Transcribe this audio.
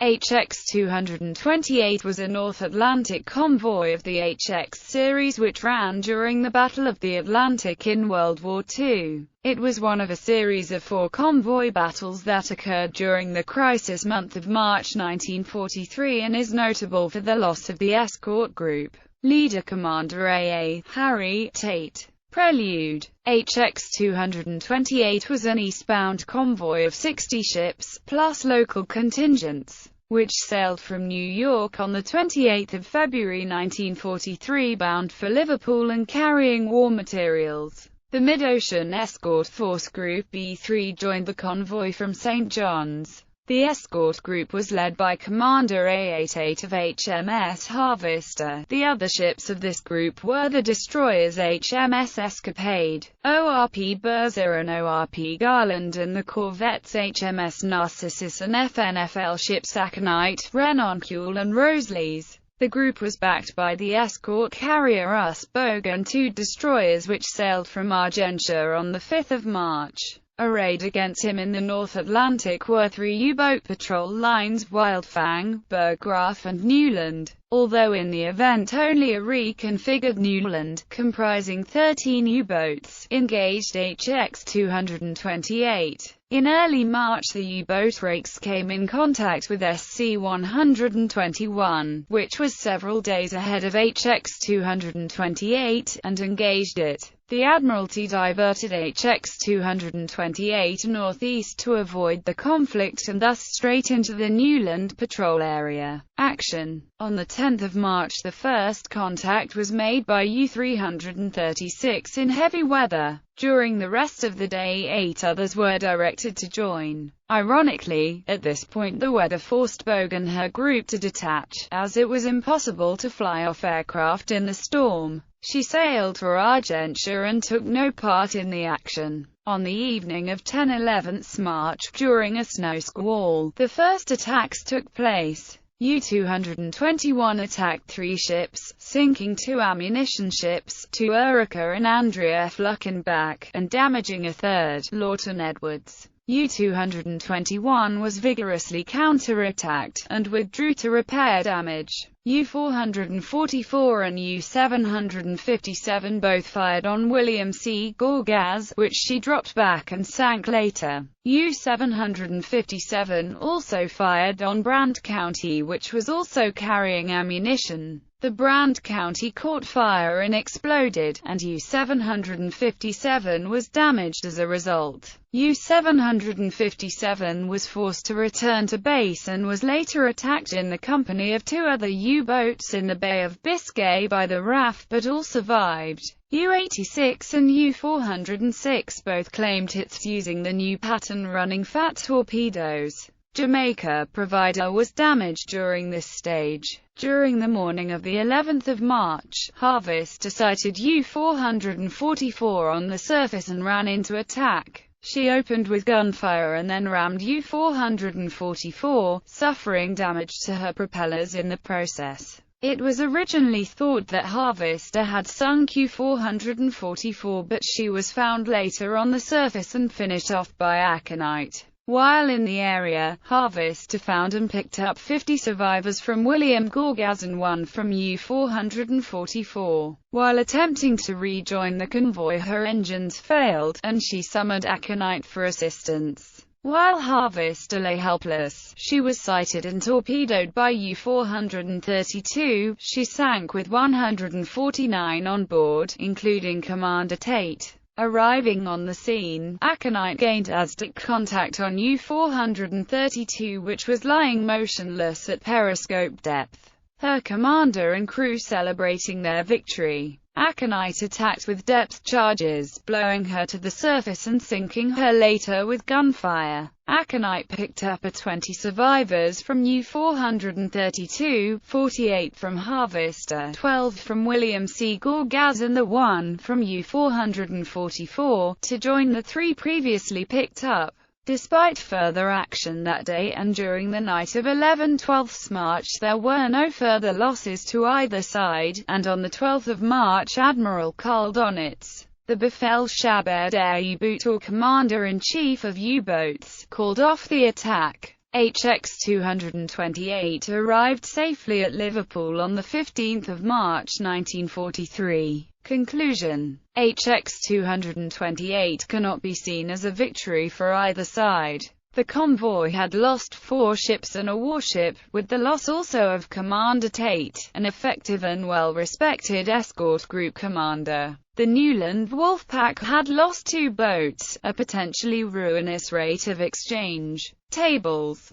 HX-228 was a North Atlantic convoy of the HX series which ran during the Battle of the Atlantic in World War II. It was one of a series of 4 convoy battles that occurred during the crisis month of March 1943 and is notable for the loss of the escort group leader Commander A.A. Harry Tate. Prelude. HX-228 was an eastbound convoy of 60 ships, plus local contingents, which sailed from New York on 28 February 1943 bound for Liverpool and carrying war materials. The Mid-Ocean Escort Force Group B-3 joined the convoy from St. John's. The escort group was led by Commander A.A. Tate of HMS Harvester. The other ships of this group were the destroyers HMS Escapade, ORP Bertha and ORP Garland, and the corvettes HMS Narcissus and FNFL ships Aconite, Renoncule and Roseleys. The group was backed by the escort carrier Usbog and 2 destroyers which sailed from Argentia on 5 March. Arrayed against him in the North Atlantic were 3 U-boat patrol lines, Wildfang, Berggraf and Newland, although in the event only a reconfigured Newland, comprising 13 U-boats, engaged HX-228. In early March the U-boat rakes came in contact with SC-121, which was several days ahead of HX-228, and engaged it. The Admiralty diverted HX-228 northeast to avoid the conflict and thus straight into the Newland patrol area. Action. On 10 March the first contact was made by U-336 in heavy weather. During the rest of the day 8 others were directed to join. Ironically, at this point the weather forced Bogue and her group to detach, as it was impossible to fly off aircraft in the storm. She sailed for Argentia and took no part in the action. On the evening of 10-11 March, during a snow squall, the first attacks took place. U-221 attacked 3 ships, sinking 2 ammunition ships, 2 Erika and Andrea F. Luckenbach, and damaging a third, Lawton Edwards. U-221 was vigorously counter-attacked, and withdrew to repair damage. U-444 and U-757 both fired on William C. Gorgas, which she dropped back and sank later. U-757 also fired on Brant County, which was also carrying ammunition. The Brant County caught fire and exploded, and U-757 was damaged as a result. U-757 was forced to return to base and was later attacked in the company of 2 other U-boats in the Bay of Biscay by the RAF, but all survived. U-86 and U-406 both claimed hits using the new pattern running fat torpedoes. Jamaica Provider was damaged during this stage. During the morning of the 11th of March, Harvester sighted U-444 on the surface and ran into attack. She opened with gunfire and then rammed U-444, suffering damage to her propellers in the process. It was originally thought that Harvester had sunk U-444, but she was found later on the surface and finished off by Aconite. While in the area, Harvester found and picked up 50 survivors from William Gorgas and 1 from U-444. While attempting to rejoin the convoy, her engines failed, and she summoned Aconite for assistance. While Harvester lay helpless, she was sighted and torpedoed by U-432. She sank with 149 on board, including Commander Tate. Arriving on the scene, Aconite gained ASDIC contact on U-432, which was lying motionless at periscope depth. Her commander and crew celebrating their victory. Aconite attacked with depth charges, blowing her to the surface and sinking her later with gunfire. Aconite picked up 20 survivors from U-432, 48 from Harvester, 12 from William C. Gorgas and the 1 from U-444, to join the 3 previously picked up. Despite further action that day and during the night of 11-12 March, there were no further losses to either side, and on 12 March Admiral Karl Donitz, the Befehlshaber der U-Boot or Commander-in-Chief of U-Boats, called off the attack. HX-228 arrived safely at Liverpool on 15 March 1943. Conclusion: HX-228 cannot be seen as a victory for either side. The convoy had lost 4 ships and a warship, with the loss also of Commander Tate, an effective and well-respected escort group commander. The Newland Wolfpack had lost 2 boats, a potentially ruinous rate of exchange. Tables.